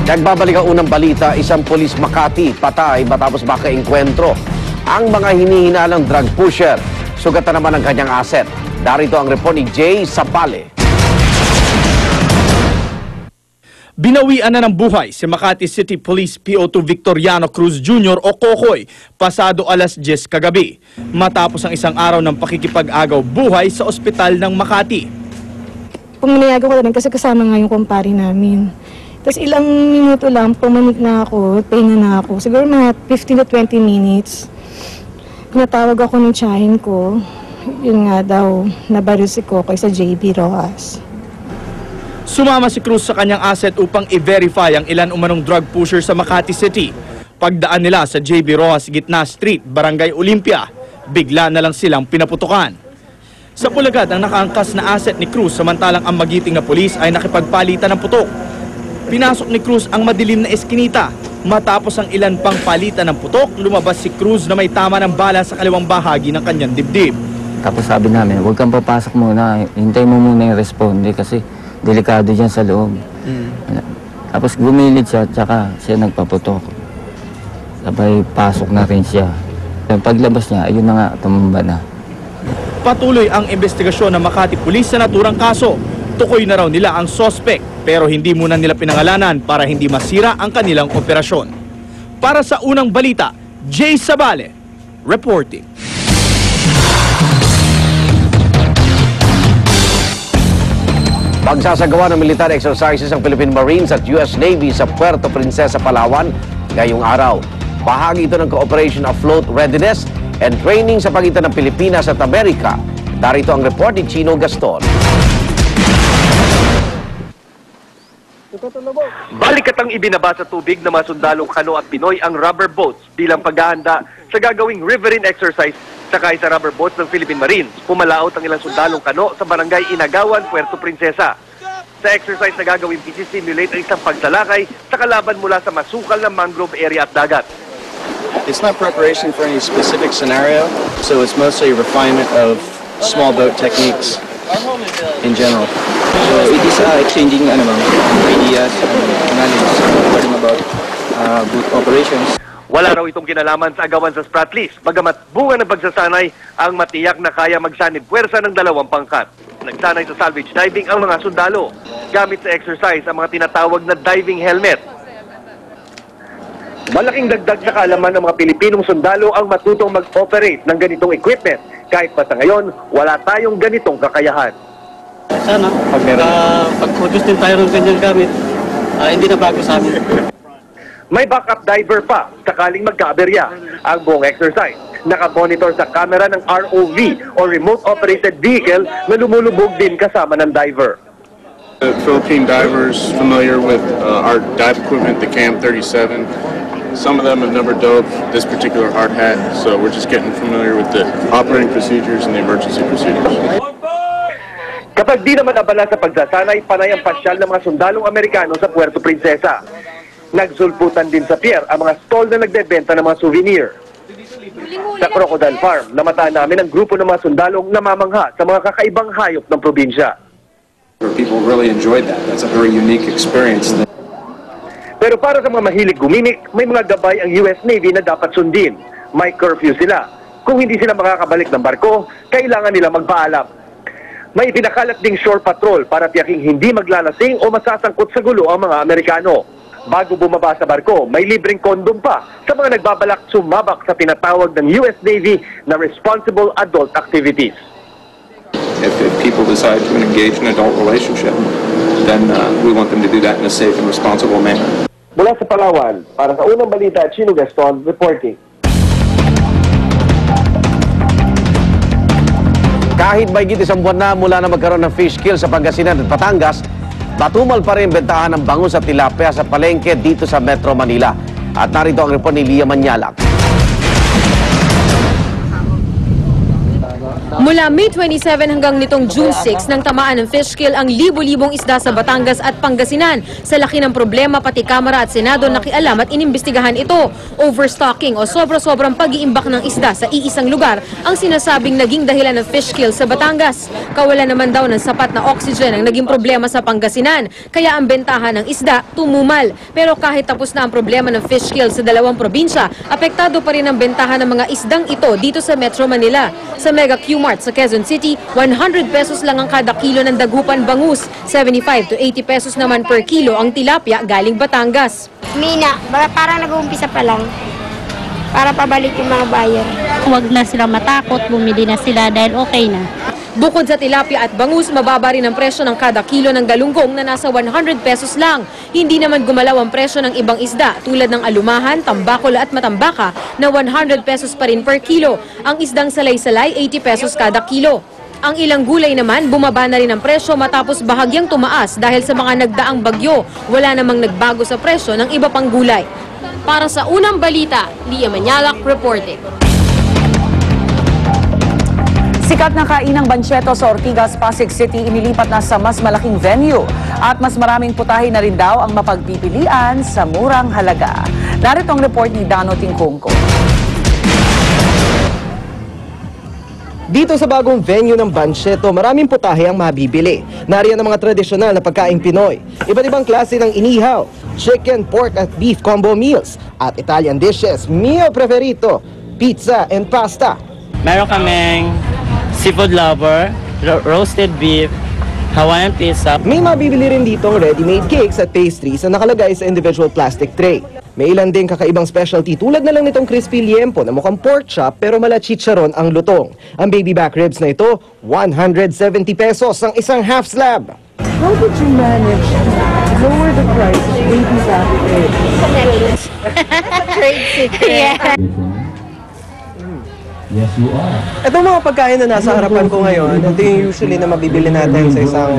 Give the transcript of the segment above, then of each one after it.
Nagbabalik ang unang balita, isang pulis Makati patay matapos makaengkwentro ang mga hinihinalang drug pusher. Sugatan naman ang kanyang asset. Darito ang report ni Jay Sapale. Binawian na ng buhay si Makati City Police PO2 Victoriano Cruz Jr. o Kokoy pasado alas 10 kagabi matapos ang isang araw ng pakikipag-agaw buhay sa ospital ng Makati. Pumuniago ko rin kasi kasama nga yung kumpare namin. Tapos ilang minuto lang, pumanik na ako, pahinga na ako. Siguro mga 15 to 20 minutes. Natawag ako ng tiyahin ko. Yun nga daw, nabaril si Kokoy sa JB Rojas. Sumama si Cruz sa kanyang asset upang i-verify ang ilan umanong drug pusher sa Makati City. Pagdaan nila sa JB Rojas Gitna Street, Barangay Olympia, bigla na lang silang pinaputukan. Sa pulagad ang nakaangkas na asset ni Cruz samantalang ang magiting na pulis ay nakipagpalitan ng putok. Pinasok ni Cruz ang madilim na eskinita. Matapos ang ilan pang palitan ng putok, lumabas si Cruz na may tama ng bala sa kaliwang bahagi ng kanyang dibdib. Tapos sabi namin, huwag kang papasok muna, hintay mo muna yung responde kasi delikado dyan sa loob. Tapos gumilid siya, tsaka siya nagpaputok. Sabay pasok na rin siya. Paglabas niya, ayun na nga, tumumba na. Patuloy ang investigasyon ng Makati Police sa naturang kaso. Tukoy na raw nila ang suspect pero hindi muna nila pinangalanan para hindi masira ang kanilang operasyon. Para sa unang balita, Jay Sabale, reporting. Magsasagawa ng military exercises ang Philippine Marines at US Navy sa Puerto Princesa, Palawan ngayong araw. Bahagi ito ng Cooperation Afloat Readiness and Training sa pagitan ng Pilipinas at Amerika. Darito ang report ni Chino Gaston. Balikatang ibinaba sa tubig ng mga sundalong Kano at Pinoy ang rubber boats bilang paghahanda sa gagawing riverine exercise sakay sa rubber boats ng Philippine Marines. Pumalaot ang ilang sundalong Kano sa barangay Inagawan, Puerto Princesa. Sa exercise na gagawin, isi-simulate ang isang pagsalakay sa kalaban mula sa masukal na mangrove area at dagat. It's not preparation for any specific scenario, so it's mostly refinement of small boat techniques in general. So it is exchanging ideas and knowledge, learning about boat operations. Wala raw itong kinalaman sa agawan sa Spratlys, bagamat bunga ng pagsasanay ang matiyak na kaya magsanib puwersa ng dalawang pangkat. Nagsanay sa salvage diving ang mga sundalo. Gamit sa exercise ang mga tinatawag na diving helmet. Malaking dagdag sa kaalaman ng mga Pilipinong sundalo ang matutong mag-operate ng ganitong equipment. Kahit pa sa ngayon, wala tayong ganitong kakayahan. Sana, pag-produce din tayo ng ganyang gamit, hindi na bago sa amin. May backup diver pa sakaling magkaaberya. Ang buong exercise, nakamonitor sa camera ng ROV o Remote Operated Vehicle na lumulubog din kasama ng diver. The Philippine divers familiar with our dive equipment, the CAM-37. Some of them have never dove this particular hard hat, so we're just getting familiar with the operating procedures and the emergency procedures. Kapag di naman abala sa pagsasanay, panay ang pasyal ng mga sundalong Amerikano sa Puerto Princesa. Nagsulputan din sa pier ang mga stall na nagbebenta ng mga souvenir. Sa Crocodile Farm, namataan namin ang grupo ng mga sundalong namamangha sa mga kakaibang hayop ng probinsya. People really enjoyed that. That's a very unique experience. Pero para sa mga mahilig gumimik, may mga gabay ang US Navy na dapat sundin. May curfew sila. Kung hindi sila makakabalik ng barko, kailangan nila magpaalam. May pinakalat ding shore patrol para tiyaking hindi maglalasing o masasangkot sa gulo ang mga Amerikano. Bago bumaba sa barko, may libreng kondom pa sa mga nagbabalak sumabak sa tinatawag ng US Navy na responsible adult activities. If people decide to engage in an adult relationship, then we want them to do that in a safe and responsible manner. Mula sa Palawan, para sa unang balita, Chino Gaston reporting. Kahit mahigit isang buwan na mula na magkaroon ng fish kill sa Pangasinan at Batangas, matumal pa rin bentahan ng bangus at tilapia sa palengke dito sa Metro Manila. At narito ang report ni Lia Manyalak. Mula May 27 hanggang nitong June 6 nang tamaan ng fish kill ang libo-libong isda sa Batangas at Pangasinan. Sa laki ng problema, pati Kamara at Senado nakialam at inimbestigahan ito. Overstocking o sobra-sobrang pag-iimbak ng isda sa iisang lugar ang sinasabing naging dahilan ng fish kill sa Batangas. Kawalan naman daw ng sapat na oxygen ang naging problema sa Pangasinan, kaya ang bentahan ng isda tumumal. Pero kahit tapos na ang problema ng fish kill sa dalawang probinsya, apektado pa rin ang bentahan ng mga isdang ito dito sa Metro Manila. Sa Mega Q-Mart sa Quezon City, 100 pesos lang ang kada kilo ng dagupan bangus, 75 to 80 pesos naman per kilo ang tilapia galing Batangas. Mina, parang nag-uumpisa pa lang para pabalik yung mga buyer. Huwag na sila matakot, bumili na sila dahil okay na. Bukod sa tilapia at bangus, mababa rin ang presyo ng kada kilo ng galunggong na nasa 100 pesos lang. Hindi naman gumalaw ang presyo ng ibang isda tulad ng alumahan, tambakol at matambaka na 100 pesos pa rin per kilo. Ang isdang salay-salay, 80 pesos kada kilo. Ang ilang gulay naman, bumaba na rin ang presyo matapos bahagyang tumaas dahil sa mga nagdaang bagyo. Wala namang nagbago sa presyo ng iba pang gulay. Para sa Unang Balita, Lia Manyalak reporting. Sikat na kainang Banchetto sa Ortigas, Pasig City inilipat na sa mas malaking venue at mas maraming putahe na rin daw ang mapagpipilian sa murang halaga. Narito ang report ni Dano Tingkongko. Dito sa bagong venue ng Banchetto, maraming putahe ang mabibili. Nariyan ang mga tradisyonal na pagkaing Pinoy. Iba't ibang klase ng inihaw, chicken, pork at beef combo meals, at Italian dishes, mio preferito, pizza and pasta. Meron kaming seafood lover, roasted beef, Hawaiian pizza. May mabibili rin ditong ready-made cakes at pastries na nakalagay sa individual plastic tray. May ilan din kakaibang specialty tulad na lang nitong crispy liempo na mukhang pork chop pero mala chicharon ang lutong. Ang baby back ribs na ito, 170 pesos ang isang half slab. How did you manage to lower the price of baby back ribs? Trade secret. Yeah. Yes, you are. Itong mga pagkain na nasa harapan ko ngayon, ito yung usually na mabibili natin sa isang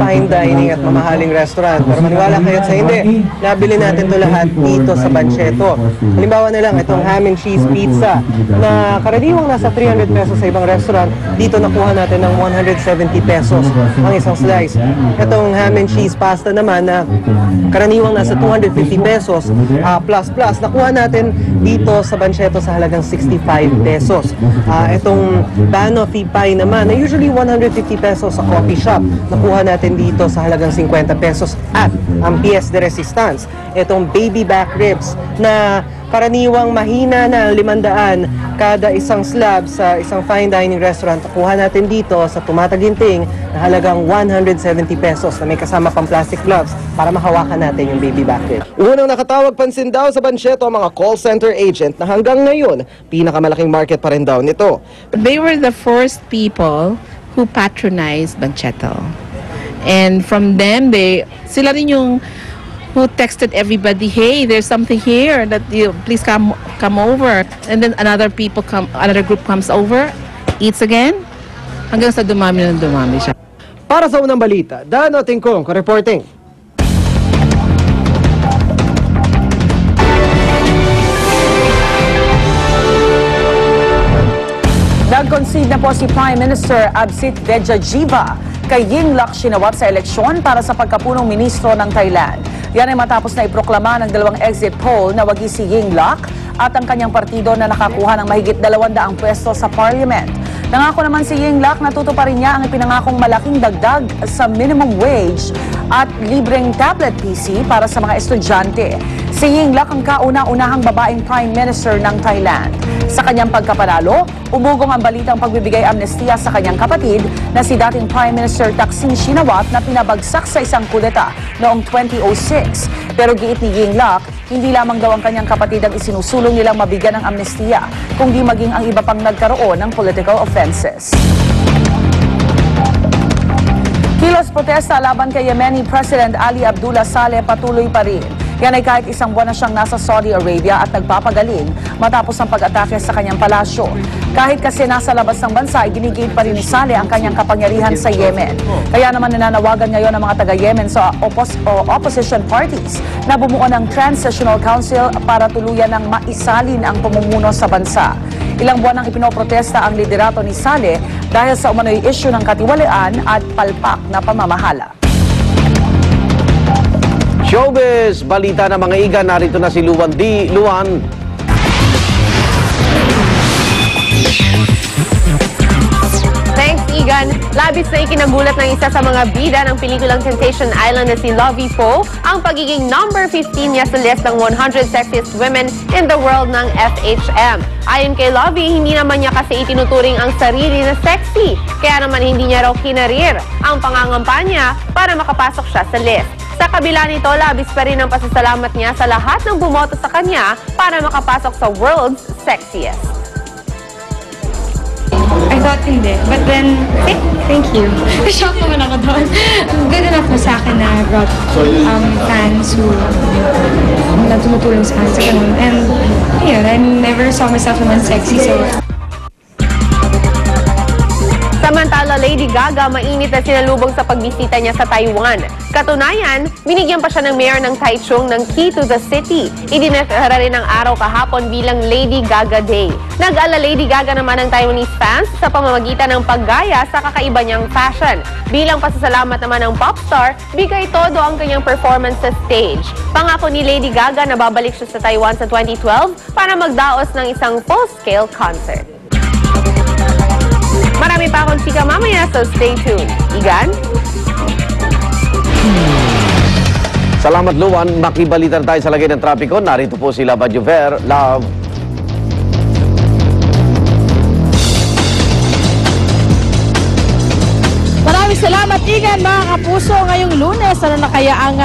fine dining at mamahaling restaurant. Pero maniwala kayo sa hindi, nabili natin ito lahat dito sa Banchetto. Halimbawa na lang, itong ham and cheese pizza na karaniwang nasa 300 pesos sa ibang restaurant, dito nakuha natin ng 170 pesos ang isang slice. Itong ham and cheese pasta naman na karaniwang nasa 250 pesos plus nakuha natin dito sa Banchetto sa halagang 65 pesos. Itong banoffee pie naman na usually 150 pesos sa coffee shop, nakuha natin dito sa halagang 50 pesos. At ang pièce de resistance, itong baby back ribs na karaniwang mahina na 500 kada isang slab sa isang fine dining restaurant, nakuha natin dito sa Tumataginting na halagang 170 pesos na may kasama pang plastic gloves para mahawakan natin yung baby back rib. Unang nakatawag pansin daw sa Banchetto ang mga call center agent na hanggang ngayon pinakamalaking market pa rin daw nito. They were the first people who patronized Banchetto. And from them, sila rin yung who texted everybody, hey, there's something here that you please come over. And then another group comes over, eats again, hanggang sa dumami siya. Para sa Unang Balita, Dano Tingkongko reporting. Nag-concede na po si Prime Minister Absit Vejajiva kay Yingluck Shinawatra sa eleksyon para sa pagkapunong ministro ng Thailand. Yan ay matapos na iproklama ng dalawang exit poll na wagi si Yingluck at ang kanyang partido na nakakuha ng mahigit 200 pwesto sa parliament. Nangako naman si Yingluck na tutuparin niya ang ipinangakong malaking dagdag sa minimum wage at libreng tablet PC para sa mga estudyante. Si Yingluck ang kauna-unahang babaeng Prime Minister ng Thailand. Sa kanyang pagkapanalo, umugong ang balitang pagbibigay amnestiya sa kanyang kapatid na si dating Prime Minister Thaksin Shinawatra na pinabagsak sa isang kudeta noong 2006. Pero giit ni Yingluck, hindi lamang daw ang kanyang kapatid ang isinusulong nilang mabigyan ng amnestiya, kundi maging ang iba pang nagkaroon ng political offenses. Kilos protesta laban kay Yemeni President Ali Abdullah Saleh patuloy pa rin. Yan ay kahit isang buwan na siyang nasa Saudi Arabia at nagpapagaling matapos ang pag-atake sa kanyang palasyo. Kahit kasi nasa labas ng bansa, ay ginigit pa rin ni Saleh ang kanyang kapangyarihan sa Yemen. Kaya naman nananawagan ngayon ang mga taga-Yemen sa opposition parties na bumuo ng Transitional Council para tuluyan ng maisalin ang pamumuno sa bansa. Ilang buwan nang ipinoprotesta ang liderato ni Saleh dahil sa umano'y issue ng katiwalian at palpak na pamamahala. Showbiz, balita ng mga iga, narito na si Luan D. Luan. Thanks, Igan. Labis na ikinagulat ng isa sa mga bida ng pelikulang Temptation Island na si Lovie Poe ang pagiging number 15 niya sa list ng 100 sexiest women in the world ng FHM. Ayon kay Lovie, hindi naman niya kasi itinuturing ang sarili na sexy. Kaya naman hindi niya raw kinarir ang pangangampanya para makapasok siya sa list. Sa kabila nito, labis pa rin ang pasasalamat niya sa lahat ng bumoto sa kanya para makapasok sa world's sexiest. I thought hindi. But then, thank you. Shock naman ako doon. Good enough na sa akin na I brought fans who na tumutulong sa akin sa ganun. And, yun, I never saw myself naman sexy, so... Samantala, Lady Gaga mainit na sinalubong sa pagbisita niya sa Taiwan. Katunayan, binigyan pa siya ng mayor ng Taichung ng key to the city. Idineklara rin ang araw kahapon bilang Lady Gaga Day. Nag-ala Lady Gaga naman ng Taiwanese fans sa pamamagitan ng paggaya sa kakaiba niyang fashion. Bilang pasasalamat naman ng popstar, bigay todo ang kanyang performance sa stage. Pangako ni Lady Gaga na babalik siya sa Taiwan sa 2012 para magdaos ng isang full-scale concert. Marami pa akong chika mamaya, so stay tuned. Igan? Salamat, Luan. Makibalitan tayo sa lagay ng trapiko. Narito po si Love Adjuver. Love. Maraming salamat, Igan, mga kapuso. Ngayong Lunes, ano na kaya ang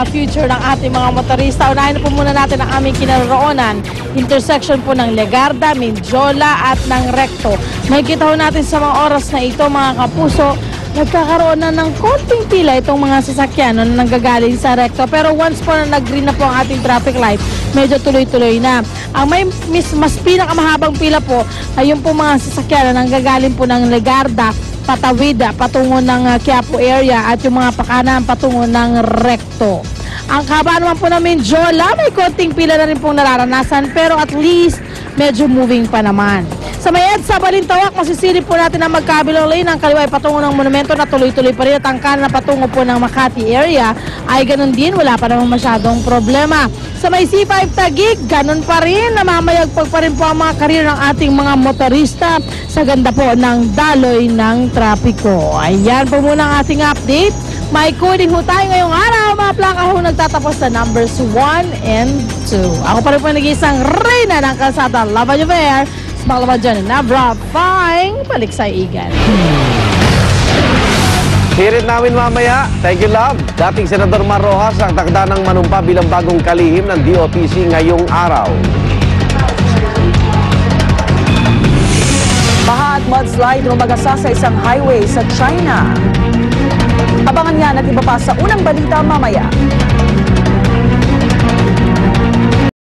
future ng ating mga motorista? Unahin na po muna natin ang aming kinaroroonan. Intersection po ng Legarda, Mindiola at ng Recto. Makikita ho natin sa mga oras na ito, mga kapuso, nagkakaroon na ng konting pila itong mga sasakyan na nanggagaling sa Recto. Pero once po na nag-green na po ang ating traffic light, medyo tuloy-tuloy na. Ang may mas pinakamahabang pila po ay yung po mga sasakyan na nanggagaling po ng Legarda, patawid patungo ng Quiapo area at yung mga pakanan patungo ng Recto. Ang kaba naman po namin, Jola, may konting pila na rin pong nararanasan pero at least medyo moving pa naman. Sa may EDSA Balintawak, masisilip po natin ang magkabilang lane ng kaliway patungo ng monumento na tuloy-tuloy pa rin at ang kanan na patungo po ng Makati area ay ganun din, wala pa naman masyadong problema. Sa may C5 Taguig, ganun pa rin, namamayagpag pa rin po ang mga karir ng ating mga motorista sa ganda po ng daloy ng trapiko. Ayan po muna ang ating update. May coding ho tayo ngayong araw. Mga plaka ho nagtatapos sa numbers 1 and 2. Ako pa rin po nag-iisang reyna ng kalsada, Love Adjuver. Smakalaman dyan, Nabra, fine. Balik sa Igan. Hirit namin mamaya. Thank you, Love. Dating Senador Mar Rojas ang takda ng manumpa bilang bagong kalihim ng DOTC ngayong araw. Baha at mudslide lumagasa sa isang highway sa China. Abangan nga at iba pa sa unang balita mamaya.